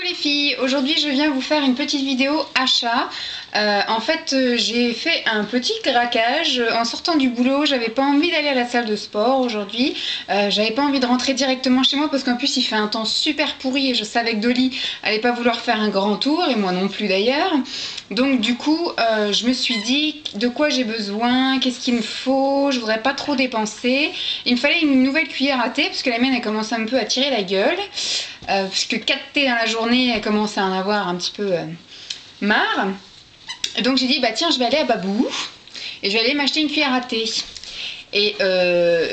les filles, aujourd'hui je viens vous faire une petite vidéo achat. En fait j'ai fait un petit craquage en sortant du boulot. J'avais pas envie d'aller à la salle de sport aujourd'hui, j'avais pas envie de rentrer directement chez moi parce qu'en plus il fait un temps super pourri et je savais que Dolly allait pas vouloir faire un grand tour et moi non plus d'ailleurs. Donc du coup je me suis dit de quoi j'ai besoin, qu'est-ce qu'il me faut, je voudrais pas trop dépenser. Il me fallait une nouvelle cuillère à thé parce que la mienne elle commence un peu à tirer la gueule. Puisque 4 thés dans la journée, elle commence à en avoir un petit peu marre. Donc j'ai dit bah tiens je vais aller à Babou et je vais aller m'acheter une cuillère à thé. Et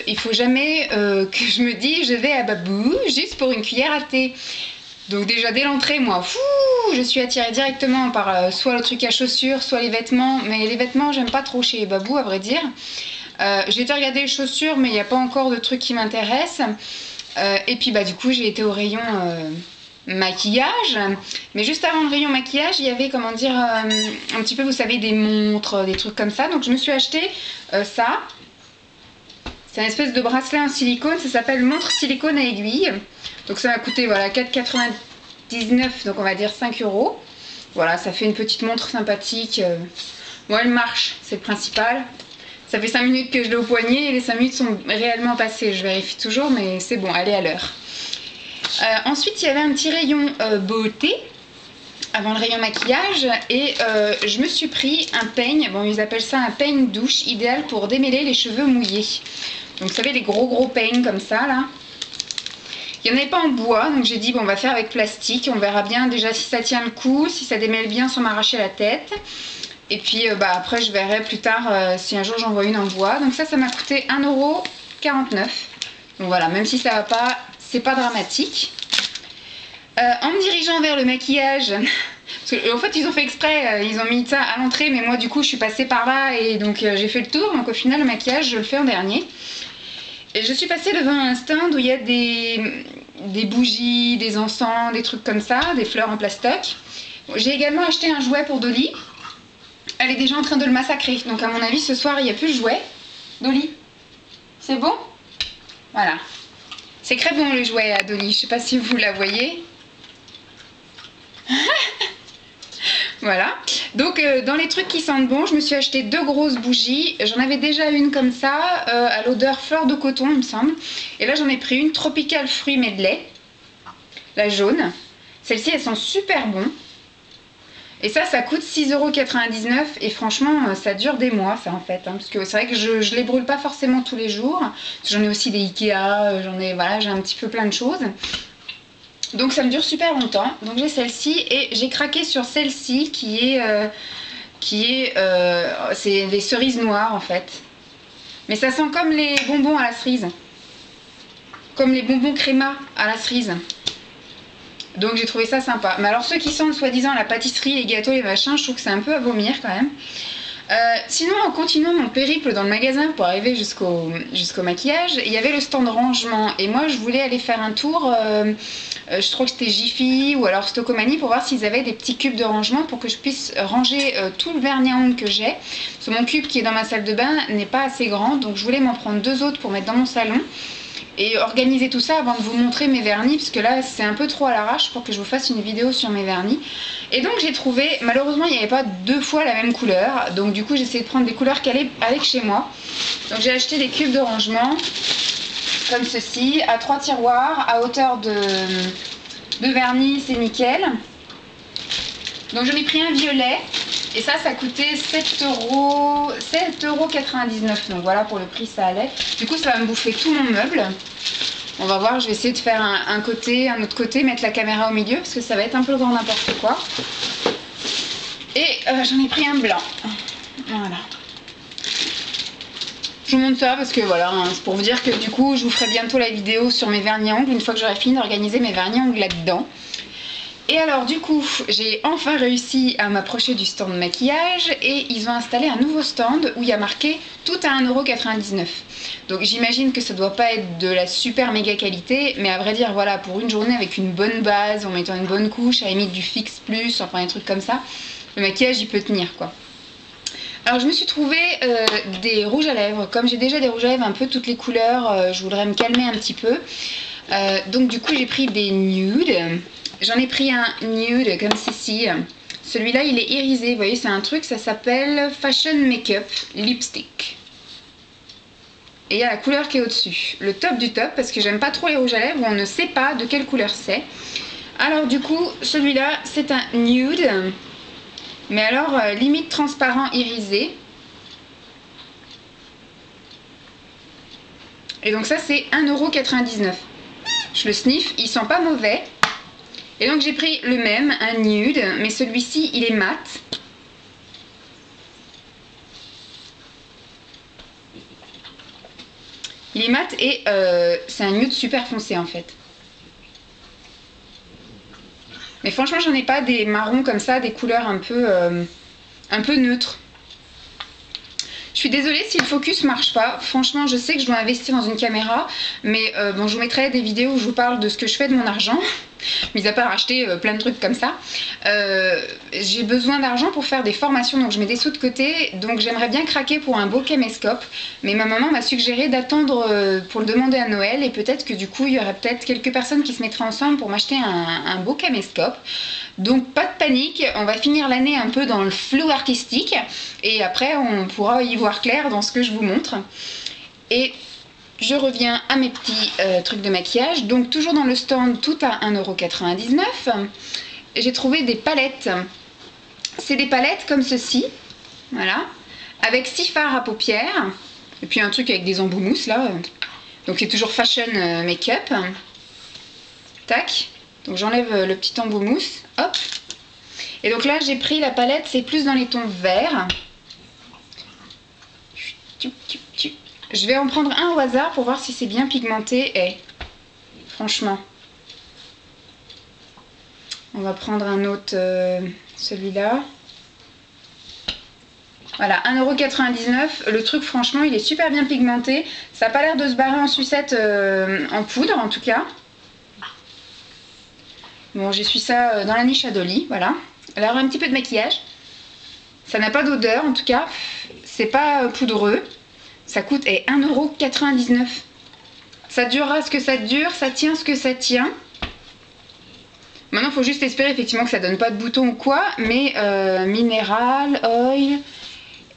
il faut jamais que je me dise je vais à Babou juste pour une cuillère à thé. Donc déjà dès l'entrée moi je suis attirée directement par soit le truc à chaussures, soit les vêtements. Mais les vêtements j'aime pas trop chez Babou à vrai dire. J'ai été regarder les chaussures mais il n'y a pas encore de trucs qui m'intéressent. Et puis bah du coup j'ai été au rayon maquillage, mais juste avant le rayon maquillage il y avait comment dire un petit peu vous savez des montres, des trucs comme ça. Donc je me suis acheté ça, c'est un espèce de bracelet en silicone, ça s'appelle montre silicone à aiguille. Donc ça m'a coûté voilà 4,99 donc on va dire 5 €. Voilà, ça fait une petite montre sympathique. Bon elle marche, c'est le principal. Ça fait 5 minutes que je l'ai au poignet et les 5 minutes sont réellement passées. Je vérifie toujours, mais c'est bon, elle est à l'heure. Ensuite, il y avait un petit rayon beauté avant le rayon maquillage. Et je me suis pris un peigne. Bon, ils appellent ça un peigne douche, idéal pour démêler les cheveux mouillés. Donc, vous savez, les gros peignes comme ça, là. Il n'y en avait pas en bois, donc j'ai dit, bon, on va faire avec plastique. On verra bien déjà si ça tient le coup, si ça démêle bien sans m'arracher la tête. Et puis après je verrai plus tard si un jour j'en vois une en bois. Donc ça m'a coûté 1,49 €. Donc voilà, même si ça va pas, c'est pas dramatique. En me dirigeant vers le maquillage, parce que, en fait ils ont fait exprès, ils ont mis ça à l'entrée, mais moi du coup je suis passée par là et donc j'ai fait le tour. Donc au final le maquillage je le fais en dernier. Et je suis passée devant un stand où il y a des bougies, des encens, des trucs comme ça, des fleurs en plastoc. Bon, j'ai également acheté un jouet pour Dolly. Elle est déjà en train de le massacrer. Donc à mon avis ce soir il n'y a plus de jouets. Dolly, c'est bon? Voilà. C'est très bon le jouet à Dolly. Je ne sais pas si vous la voyez. Voilà. Donc dans les trucs qui sentent bon, je me suis acheté 2 grosses bougies. J'en avais déjà une comme ça, à l'odeur fleur de coton il me semble. Et là j'en ai pris une Tropical Fruit Medley. La jaune. Celles-ci elles sont super bonnes. Et ça coûte 6,99 € et franchement ça dure des mois ça en fait, hein, parce que c'est vrai que je les brûle pas forcément tous les jours. J'en ai aussi des Ikea, voilà, j'ai un petit peu plein de choses. Donc ça me dure super longtemps. Donc j'ai celle-ci et j'ai craqué sur celle-ci c'est des cerises noires en fait. Mais ça sent comme les bonbons à la cerise. Comme les bonbons créma à la cerise. Donc j'ai trouvé ça sympa. Mais alors ceux qui sentent soi-disant la pâtisserie, les gâteaux, les machins, je trouve que c'est un peu à vomir quand même. Sinon en continuant mon périple dans le magasin pour arriver jusqu'au maquillage, il y avait le stand rangement. Et moi je voulais aller faire un tour, je crois que c'était Jiffy ou alors Stocomanie pour voir s'ils avaient des petits cubes de rangement pour que je puisse ranger tout le vernis à ongles que j'ai. Parce que mon cube qui est dans ma salle de bain n'est pas assez grand, donc je voulais m'en prendre 2 autres pour mettre dans mon salon. Et organiser tout ça avant de vous montrer mes vernis, parce que là c'est un peu trop à l'arrache pour que je vous fasse une vidéo sur mes vernis. Et donc j'ai trouvé, malheureusement il n'y avait pas 2 fois la même couleur, donc du coup j'ai essayé de prendre des couleurs qui allaient avec chez moi. Donc j'ai acheté des cubes de rangement comme ceci, à 3 tiroirs, à hauteur de vernis, c'est nickel. Donc j'en ai pris un violet. Et ça coûtait 7,99 €. Donc voilà, pour le prix ça allait. Du coup ça va me bouffer tout mon meuble. On va voir, je vais essayer de faire un côté, un autre côté, mettre la caméra au milieu parce que ça va être un peu le grand n'importe quoi. Et j'en ai pris un blanc. Voilà. Je vous montre ça parce que voilà, hein, c'est pour vous dire que du coup je vous ferai bientôt la vidéo sur mes vernis à ongles une fois que j'aurai fini d'organiser mes vernis à ongles là-dedans. Et alors du coup j'ai enfin réussi à m'approcher du stand maquillage et ils ont installé un nouveau stand où il y a marqué tout à 1,99 €. Donc j'imagine que ça doit pas être de la super méga qualité, mais à vrai dire voilà, pour une journée avec une bonne base, en mettant une bonne couche, à la limite du fixe plus, enfin des trucs comme ça, le maquillage il peut tenir quoi. Alors je me suis trouvé des rouges à lèvres, comme j'ai déjà des rouges à lèvres un peu toutes les couleurs, je voudrais me calmer un petit peu. Donc du coup j'ai pris des nudes. J'en ai pris un nude comme ceci. Celui-là, il est irisé. Vous voyez, c'est un truc, ça s'appelle Fashion Makeup Lipstick. Et il y a la couleur qui est au-dessus. Le top du top, parce que j'aime pas trop les rouges à lèvres où on ne sait pas de quelle couleur c'est. Alors du coup, celui-là, c'est un nude. Mais alors, limite transparent irisé. Et donc ça, c'est 1,99 €. Je le sniffe, il sent pas mauvais. Et donc j'ai pris le même, un nude, mais celui-ci, il est mat. Il est mat et c'est un nude super foncé en fait. Mais franchement, j'en ai pas des marrons comme ça, des couleurs un peu neutres. Je suis désolée si le focus marche pas. Franchement, je sais que je dois investir dans une caméra, mais bon, je vous mettrai des vidéos où je vous parle de ce que je fais de mon argent, mis à part acheter plein de trucs comme ça. J'ai besoin d'argent pour faire des formations, donc je mets des sous de côté, donc j'aimerais bien craquer pour un beau caméscope, mais ma maman m'a suggéré d'attendre pour le demander à Noël, et peut-être que du coup, il y aurait peut-être quelques personnes qui se mettraient ensemble pour m'acheter un beau caméscope. Donc pas de panique, on va finir l'année un peu dans le flou artistique et après on pourra y voir clair dans ce que je vous montre. Et je reviens à mes petits trucs de maquillage. Donc toujours dans le stand, tout à 1,99 €. J'ai trouvé des palettes. C'est des palettes comme ceci, voilà, avec 6 fards à paupières et puis un truc avec des embouts mousse là. Donc c'est toujours Fashion Makeup. Tac. Donc j'enlève le petit embout mousse, hop. Et donc là j'ai pris la palette, c'est plus dans les tons verts. Je vais en prendre un au hasard pour voir si c'est bien pigmenté. Et franchement, on va prendre un autre, celui-là. Voilà, 1,99 €. Le truc, franchement, il est super bien pigmenté. Ça n'a pas l'air de se barrer en sucette en poudre, en tout cas. Bon, j'essuie ça dans la niche à Dolly, voilà. Alors, un petit peu de maquillage. Ça n'a pas d'odeur, en tout cas. C'est pas poudreux. Ça coûte 1,99 €. Ça durera ce que ça dure, ça tient ce que ça tient. Maintenant, il faut juste espérer effectivement que ça donne pas de boutons ou quoi. Mais minéral, oil,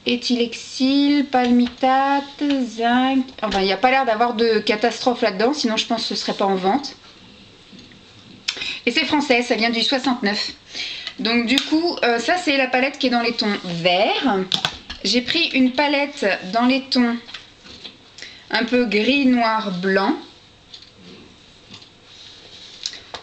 éthylexyl, palmitate, zinc... Enfin, il n'y a pas l'air d'avoir de catastrophe là-dedans, sinon je pense que ce serait pas en vente. Et c'est français, ça vient du 69. Donc du coup, ça c'est la palette qui est dans les tons verts. J'ai pris une palette dans les tons un peu gris, noir, blanc.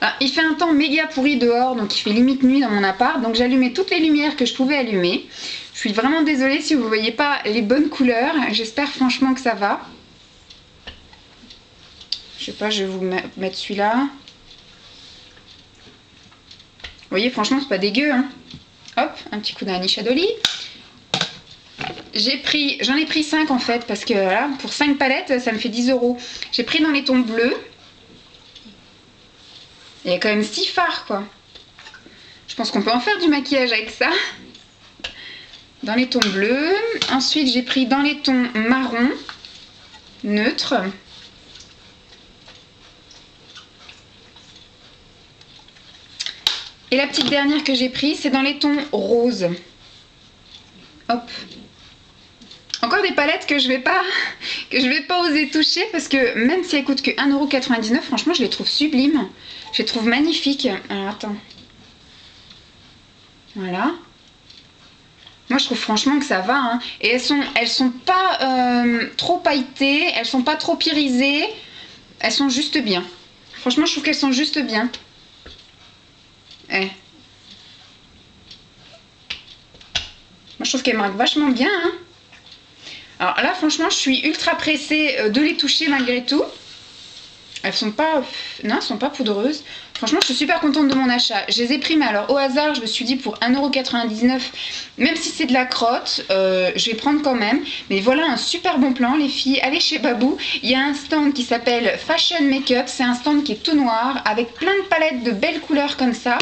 Ah, il fait un temps méga pourri dehors, donc il fait limite nuit dans mon appart. Donc j'ai allumé toutes les lumières que je pouvais allumer. Je suis vraiment désolée si vous ne voyez pas les bonnes couleurs. J'espère franchement que ça va. Je sais pas, je vais vous mettre celui-là. Vous voyez, franchement, c'est pas dégueu, hein. Hop, un petit coup d'Anish Dolly. J'en ai pris 5 en fait, parce que voilà, pour 5 palettes, ça me fait 10 €. J'ai pris dans les tons bleus. Il y a quand même 6 fards, quoi. Je pense qu'on peut en faire du maquillage avec ça. Dans les tons bleus. Ensuite, j'ai pris dans les tons marron, neutre. Et la petite dernière que j'ai prise, c'est dans les tons roses. Hop. Encore des palettes que je vais pas oser toucher parce que même si elles coûtent que 1,99 €, franchement, je les trouve sublimes. Je les trouve magnifiques. Alors, attends. Voilà. Moi, je trouve franchement que ça va. Hein. Et elles sont pas trop pailletées, elles sont pas trop irisées. Elles sont juste bien. Franchement, je trouve qu'elles sont juste bien. Eh. Moi, je trouve qu'elles marquent vachement bien. Hein. Alors là, franchement, je suis ultra pressée de les toucher malgré tout. Elles sont pas... Non, elles sont pas poudreuses. Franchement, je suis super contente de mon achat. Je les ai pris, mais alors au hasard, je me suis dit pour 1,99 €, même si c'est de la crotte, je vais prendre quand même. Mais voilà un super bon plan, les filles. Allez chez Babou. Il y a un stand qui s'appelle Fashion Makeup. C'est un stand qui est tout noir, avec plein de palettes de belles couleurs comme ça.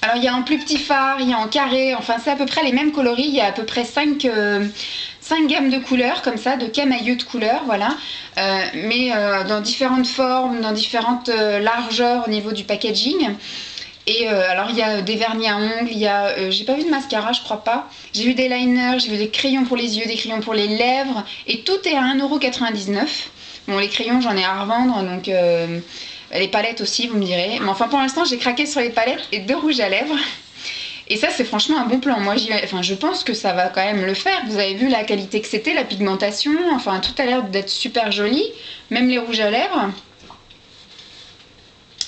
Alors, il y a en plus petit phare, il y a en carré. Enfin, c'est à peu près les mêmes coloris. Il y a à peu près 5 5 gammes de couleurs comme ça, de camailleux de couleurs, voilà, mais dans différentes formes, dans différentes largeurs au niveau du packaging. Et alors il y a des vernis à ongles, il y a, j'ai pas vu de mascara, je crois pas. J'ai vu des liners, j'ai vu des crayons pour les yeux, des crayons pour les lèvres, et tout est à 1,99 €. Bon, les crayons j'en ai à revendre, donc les palettes aussi vous me direz. Mais enfin pour l'instant j'ai craqué sur les palettes et 2 rouges à lèvres. Et ça c'est franchement un bon plan, moi je pense que ça va quand même le faire. Vous avez vu la qualité que c'était, la pigmentation, enfin tout a l'air d'être super joli, même les rouges à lèvres.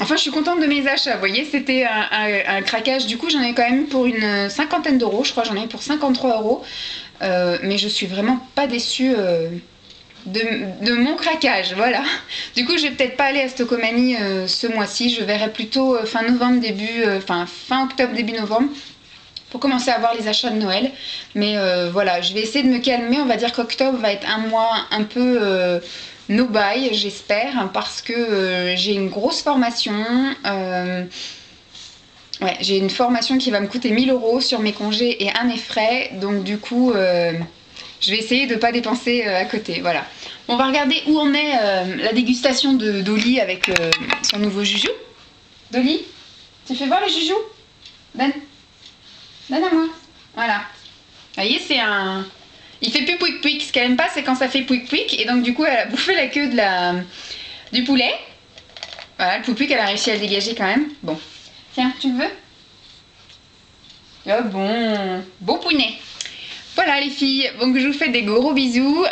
Enfin, je suis contente de mes achats, vous voyez, c'était un craquage. Du coup, j'en ai quand même pour une cinquantaine d'euros, je crois, j'en ai pour 53 €. Mais je suis vraiment pas déçue de mon craquage, voilà. Du coup, je vais peut-être pas aller à Stocomanie ce mois-ci, je verrai plutôt fin novembre, fin octobre, début novembre, pour commencer à voir les achats de Noël. Mais voilà, je vais essayer de me calmer, on va dire qu'octobre va être un mois un peu... no buy, j'espère, parce que j'ai une grosse formation. Ouais, j'ai une formation qui va me coûter 1 000 € sur mes congés et mes frais. Donc du coup, je vais essayer de ne pas dépenser à côté. Voilà. On va regarder où en est la dégustation de Dolly avec son nouveau joujou. Dolly, tu fais voir le joujou? Donne. Donne à moi. Voilà. Vous voyez, c'est un... Il fait plus pouic pouic, ce qu'elle aime pas c'est quand ça fait pouic pouic, et donc du coup elle a bouffé la queue du poulet. Voilà, le pouic pouic elle a réussi à le dégager quand même. Bon, tiens, tu le veux? Oh bon, beau pouinet. Voilà les filles, donc je vous fais des gros bisous.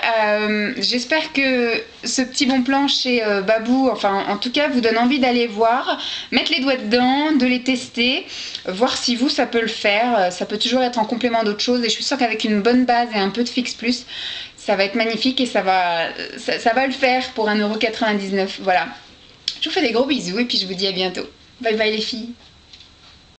J'espère que ce petit bon plan chez Babou, enfin en tout cas vous donne envie d'aller voir, mettre les doigts dedans, de les tester, voir si vous ça peut le faire. Ça peut toujours être en complément d'autres choses, et je suis sûre qu'avec une bonne base et un peu de fixe plus, ça va être magnifique et ça va le faire pour 1,99 €. Voilà, je vous fais des gros bisous et puis je vous dis à bientôt. Bye bye les filles.